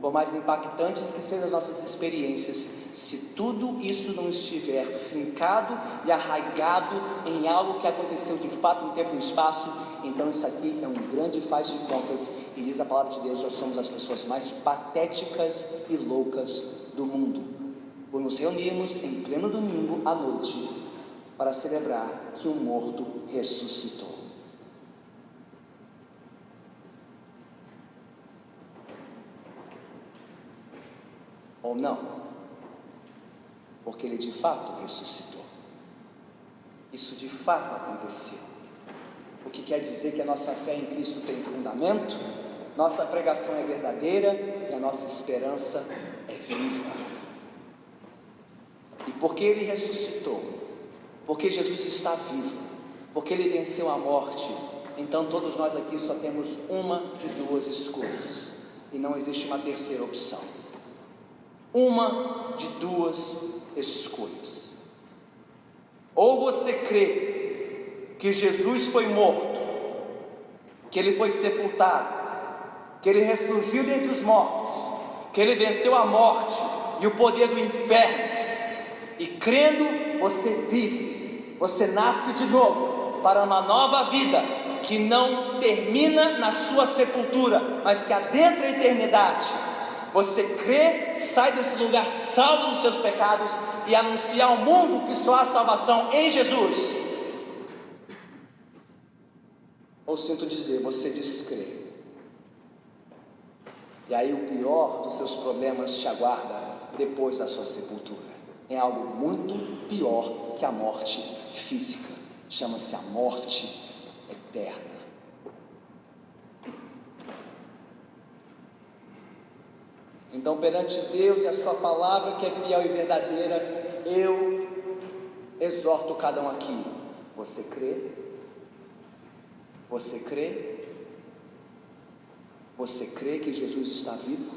por mais impactantes que sejam as nossas experiências, se tudo isso não estiver fincado e arraigado em algo que aconteceu de fato no tempo e no espaço, então isso aqui é um grande faz de contas. E diz a palavra de Deus: nós somos as pessoas mais patéticas e loucas do mundo, por nos reunirmos em pleno domingo à noite para celebrar que um morto ressuscitou. ou não, porque Ele de fato ressuscitou. Isso de fato aconteceu. O que quer dizer que a nossa fé em Cristo tem fundamento, nossa pregação é verdadeira e a nossa esperança é viva. E porque Ele ressuscitou, porque Jesus está vivo, porque Ele venceu a morte, então todos nós aqui só temos uma de duas escolhas, e não existe uma terceira opção. Uma de duas escolhas: ou você crê que Jesus foi morto, que Ele foi sepultado, que Ele ressurgiu dentre os mortos, que Ele venceu a morte e o poder do inferno, e crendo você vive, você nasce de novo para uma nova vida que não termina na sua sepultura, mas que adentra a eternidade. Você crê, sai desse lugar salvo dos seus pecados e anuncia ao mundo que só há salvação em Jesus. Ou sinto dizer, você descrê. E aí o pior dos seus problemas te aguarda depois da sua sepultura. É algo muito pior que a morte física. Chama-se a morte eterna. Então, perante Deus e a sua palavra que é fiel e verdadeira, eu exorto cada um aqui: você crê? Você crê? Você crê que Jesus está vivo?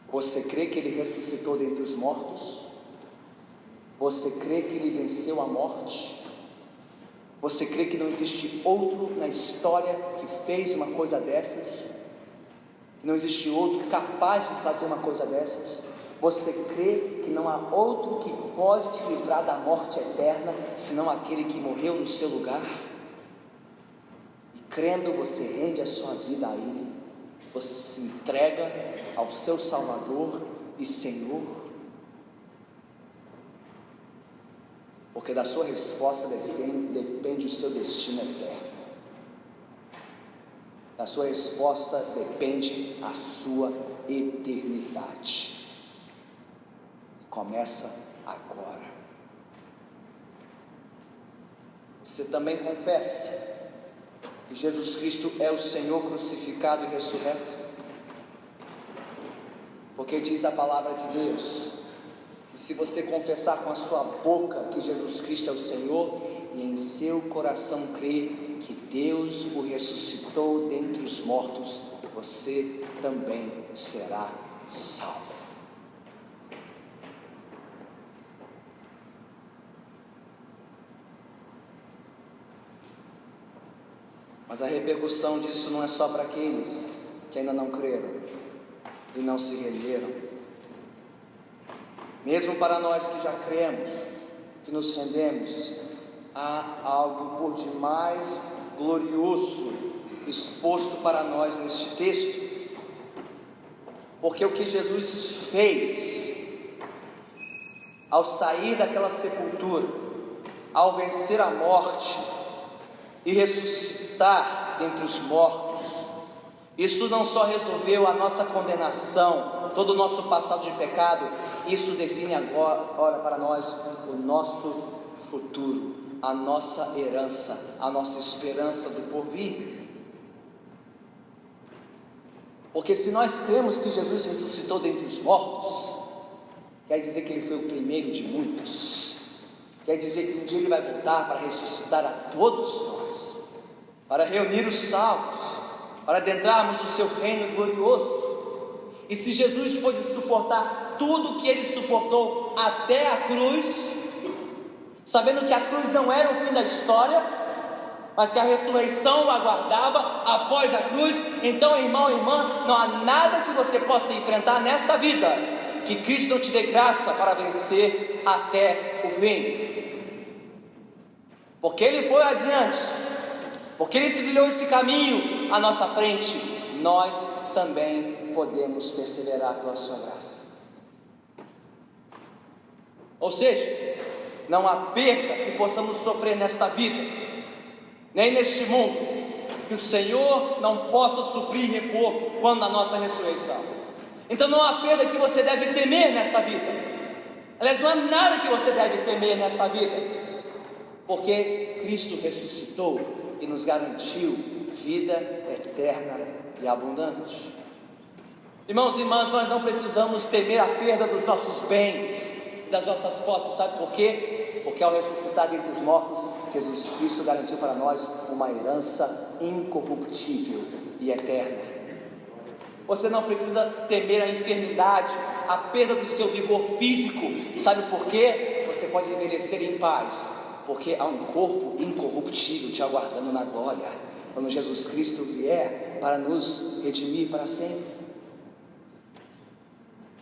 Você crê que Ele ressuscitou dentre os mortos? Você crê que Ele venceu a morte? Você crê que não existe outro na história que fez uma coisa dessas? Que não existe outro capaz de fazer uma coisa dessas? Você crê que não há outro que pode te livrar da morte eterna, senão aquele que morreu no seu lugar? E crendo, você rende a sua vida a Ele, você se entrega ao seu Salvador e Senhor, porque da sua resposta depende o seu destino eterno. Da sua resposta depende a sua eternidade. Começa agora. Você também confessa que Jesus Cristo é o Senhor crucificado e ressurreto? Porque diz a palavra de Deus que se você confessar com a sua boca que Jesus Cristo é o Senhor e em seu coração crer que Deus o ressuscitou dentre os mortos, você também será salvo. Mas a repercussão disso não é só para aqueles que ainda não creram e não se renderam. Mesmo para nós que já cremos, que nos rendemos, há algo por demais glorioso exposto para nós neste texto. Porque o que Jesus fez ao sair daquela sepultura, ao vencer a morte e ressuscitar dentre os mortos, isso não só resolveu a nossa condenação, todo o nosso passado de pecado, isso define agora para nós o nosso futuro, a nossa herança, a nossa esperança do porvir. Porque se nós cremos que Jesus ressuscitou dentre os mortos, quer dizer que Ele foi o primeiro de muitos, quer dizer que um dia Ele vai voltar para ressuscitar a todos nós, para reunir os salvos, para adentrarmos o seu reino glorioso. E se Jesus pôde suportar tudo o que Ele suportou até a cruz, sabendo que a cruz não era o fim da história, mas que a ressurreição o aguardava após a cruz, então, irmão e irmã, não há nada que você possa enfrentar nesta vida que Cristo não te dê graça para vencer até o fim. Porque Ele foi adiante, porque Ele trilhou esse caminho à nossa frente, nós também podemos perseverar pela sua graça. Ou seja, não há perda que possamos sofrer nesta vida, nem neste mundo, que o Senhor não possa suprir e repor quando a nossa ressurreição. Então não há perda que você deve temer nesta vida. Aliás, não há nada que você deve temer nesta vida, porque Cristo ressuscitou e nos garantiu vida eterna e abundante. Irmãos e irmãs, nós não precisamos temer a perda dos nossos bens, das nossas posses. Sabe por quê? Porque ao ressuscitar dentre os mortos, Jesus Cristo garantiu para nós uma herança incorruptível e eterna. Você não precisa temer a enfermidade, a perda do seu vigor físico. Sabe por quê? Você pode envelhecer em paz, porque há um corpo incorruptível te aguardando na glória, quando Jesus Cristo vier para nos redimir para sempre.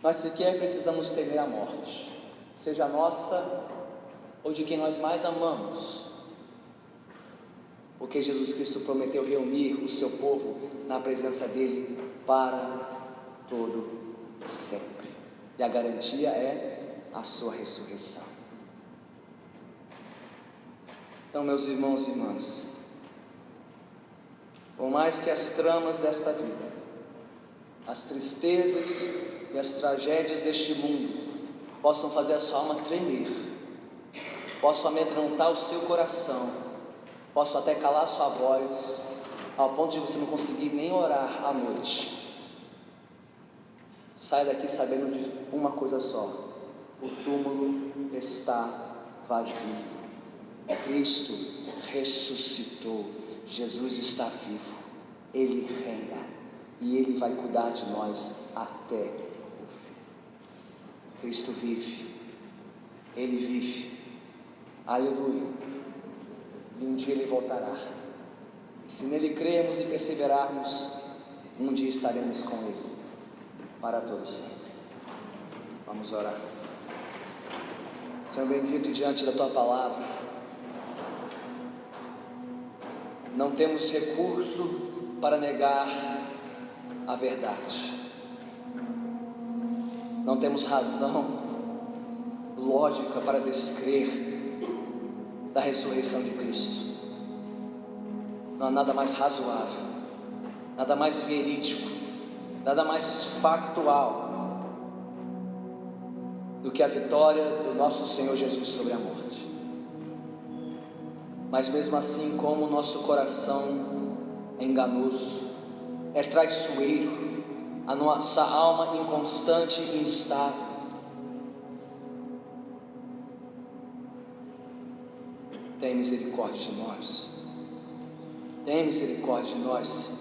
Nós sequer precisamos temer a morte, seja nossa ou de quem nós mais amamos, porque Jesus Cristo prometeu reunir o seu povo na presença dele para todo sempre, e a garantia é a sua ressurreição. Então, meus irmãos e irmãs, por mais que as tramas desta vida, as tristezas e as tragédias deste mundo possam fazer a sua alma tremer, possam amedrontar o seu coração, possam até calar a sua voz, ao ponto de você não conseguir nem orar à noite, saia daqui sabendo de uma coisa só: o túmulo está vazio. Cristo ressuscitou, Jesus está vivo, Ele reina e Ele vai cuidar de nós até o fim. Cristo vive, Ele vive, aleluia, e um dia Ele voltará, e se nele crermos e perseverarmos, um dia estaremos com Ele para todo sempre. Vamos orar. Senhor bendito, diante da Tua palavra, não temos recurso para negar a verdade, não temos razão lógica para descrer da ressurreição de Cristo. Não há nada mais razoável, nada mais verídico, nada mais factual do que a vitória do nosso Senhor Jesus sobre a morte. Mas mesmo assim, como o nosso coração é enganoso, é traiçoeiro, a nossa alma inconstante e instável, tem misericórdia de nós, tem misericórdia de nós.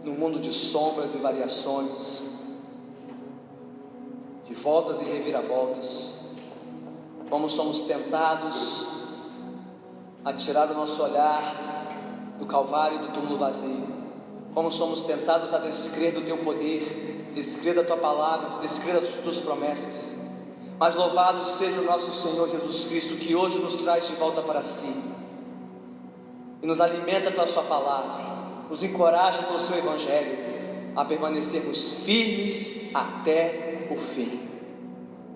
No mundo de sombras e variações, de voltas e reviravoltas, como somos tentados a tirar o nosso olhar do Calvário e do túmulo vazio, como somos tentados a descrer do Teu poder, descrer da Tua palavra, descrer das Tuas promessas. Mas louvado seja o nosso Senhor Jesus Cristo, que hoje nos traz de volta para si, e nos alimenta pela Sua palavra, nos encoraja pelo Seu Evangelho, a permanecermos firmes até o fim.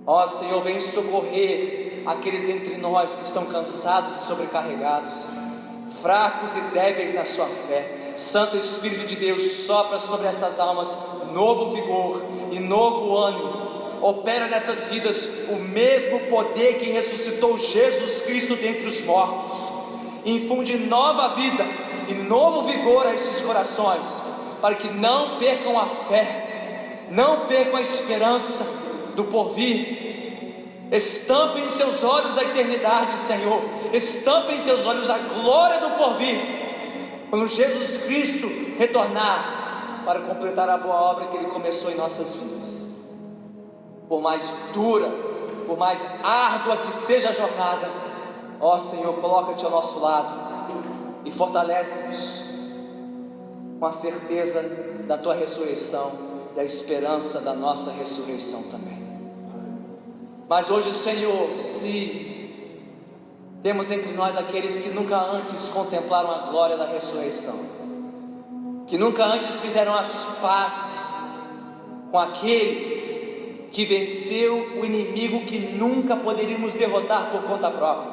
Ó Senhor, vem socorrer aqueles entre nós que estão cansados e sobrecarregados, fracos e débeis na sua fé. Santo Espírito de Deus, sopra sobre estas almas novo vigor e novo ânimo. Opera nessas vidas o mesmo poder que ressuscitou Jesus Cristo dentre os mortos. Infunde nova vida e novo vigor a estes corações, para que não percam a fé, não percam a esperança do porvir. Estampem em seus olhos a eternidade, Senhor. Estampem em seus olhos a glória do porvir, quando Jesus Cristo retornar para completar a boa obra que Ele começou em nossas vidas. Por mais dura, por mais árdua que seja a jornada, ó Senhor, coloca-te ao nosso lado e fortalece-nos com a certeza da Tua ressurreição, da esperança da nossa ressurreição também. Mas hoje, Senhor, se temos entre nós aqueles que nunca antes contemplaram a glória da ressurreição, que nunca antes fizeram as pazes com aquele que venceu o inimigo que nunca poderíamos derrotar por conta própria,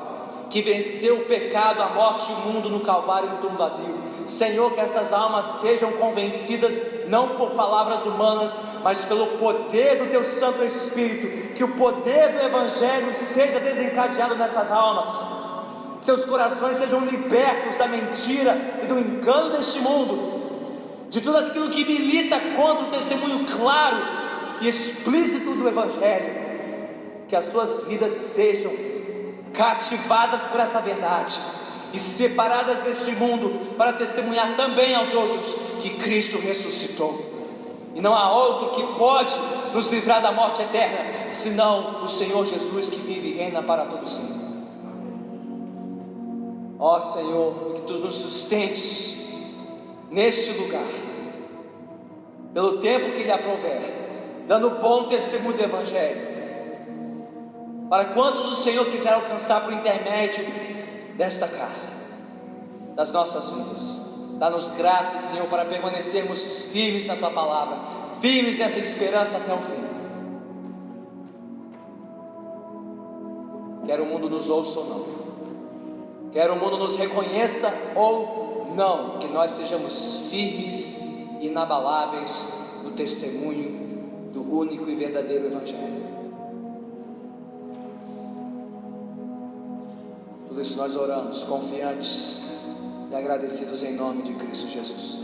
que venceu o pecado, a morte e o mundo no Calvário e no túmulo vazio. Senhor, que estas almas sejam convencidas não por palavras humanas, mas pelo poder do Teu Santo Espírito, que o poder do Evangelho seja desencadeado nessas almas, seus corações sejam libertos da mentira e do engano deste mundo, de tudo aquilo que milita contra o testemunho claro e explícito do Evangelho, que as suas vidas sejam cativadas por essa verdade e separadas deste mundo para testemunhar também aos outros que Cristo ressuscitou, e não há outro que pode nos livrar da morte eterna, senão o Senhor Jesus, que vive e reina para todo sempre. Ó Senhor, que Tu nos sustentes neste lugar, pelo tempo que lhe aprouver, dando bom testemunho do Evangelho, para quantos o Senhor quiser alcançar por intermédio desta casa, das nossas vidas. Dá-nos graça, Senhor, para permanecermos firmes na Tua palavra, firmes nessa esperança até o fim. Quer o mundo nos ouça ou não, quer o mundo nos reconheça ou não, que nós sejamos firmes e inabaláveis no testemunho do único e verdadeiro Evangelho. Tudo isso nós oramos, confiantes e agradecidos em nome de Cristo Jesus.